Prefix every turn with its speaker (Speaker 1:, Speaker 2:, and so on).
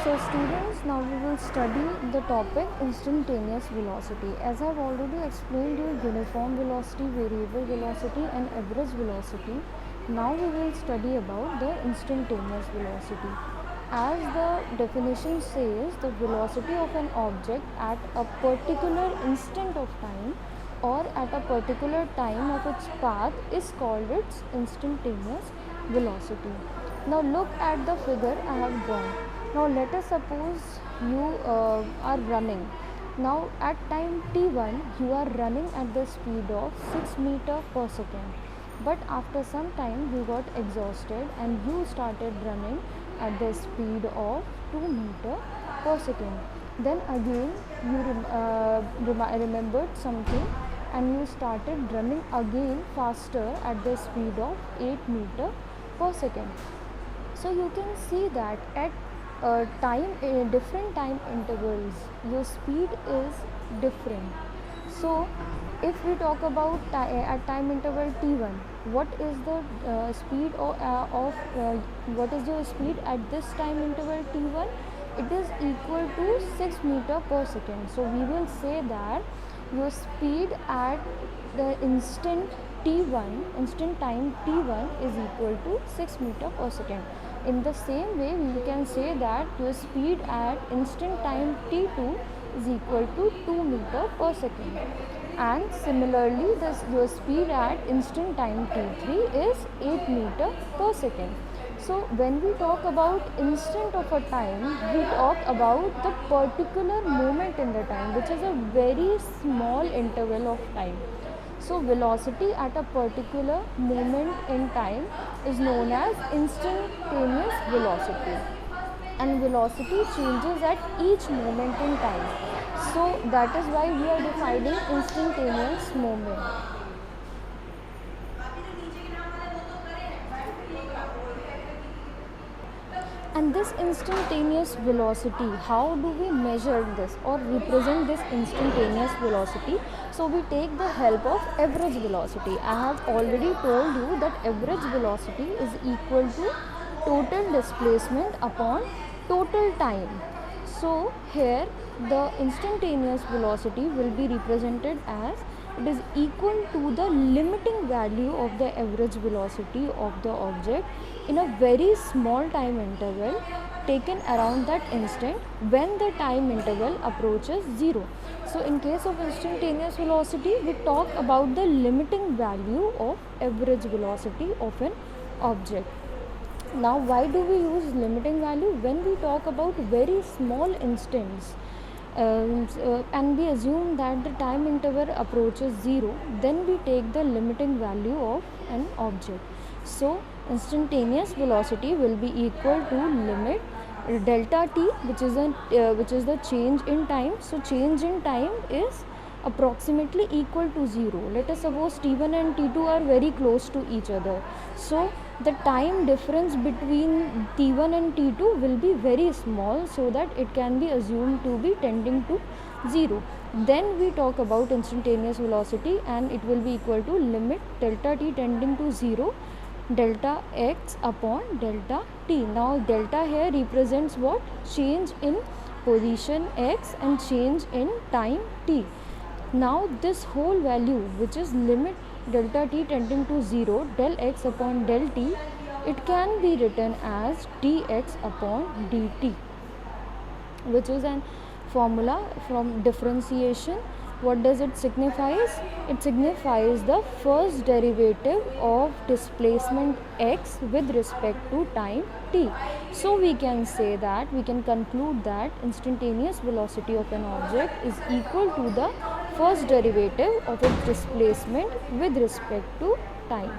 Speaker 1: So students, now we will study the topic instantaneous velocity. As I have already explained you uniform velocity, variable velocity and average velocity, now we will study about the instantaneous velocity. As the definition says, the velocity of an object at a particular instant of time or at a particular time of its path is called its instantaneous velocity. Now look at the figure I have drawn. Now let us suppose you are running. Now at time t1 you are running at the speed of 6 meter per second. But after some time you got exhausted and you started running at the speed of 2 meter per second. Then again you remembered something and you started running again faster at the speed of 8 meter per second. So you can see that at different time intervals your speed is different. So if we talk about at time interval t1, what is the speed what is your speed at this time interval t1? It is equal to 6 meter per second. So we will say that your speed at the instant time t1 is equal to 6 meter per second. In the same way, we can say that your speed at instant time t2 is equal to 2 meter per second. And similarly, your speed at instant time t3 is 8 meter per second. So when we talk about instant of a time, we talk about the particular moment in the time, which is a very small interval of time. So velocity at a particular moment in time is known as instantaneous velocity, and velocity changes at each moment in time. So that is why we are defining instantaneous moment. And this instantaneous velocity, how do we measure this or represent this instantaneous velocity? So we take the help of average velocity. I have already told you that average velocity is equal to total displacement upon total time. So here the instantaneous velocity will be represented as it is equal to the limiting value of the average velocity of the object in a very small time interval taken around that instant when the time interval approaches 0. So in case of instantaneous velocity, we talk about the limiting value of average velocity of an object. Now why do we use limiting value? When we talk about very small instants, and we assume that the time interval approaches 0, then we take the limiting value of an object. So instantaneous velocity will be equal to limit delta t, which is the change in time. So change in time is approximately equal to 0. Let us suppose t1 and t2 are very close to each other. So the time difference between t1 and t2 will be very small, so that it can be assumed to be tending to 0. Then we talk about instantaneous velocity, and it will be equal to limit delta t tending to 0 delta x upon delta t. Now delta here represents what? Change in position x and change in time t. Now this whole value, which is limit delta t tending to 0 del x upon del t, it can be written as dx upon dt, which is an formula from differentiation. What does it signify? It signifies the first derivative of displacement x with respect to time t. So we can say that, we can conclude that instantaneous velocity of an object is equal to the first derivative of its displacement with respect to time.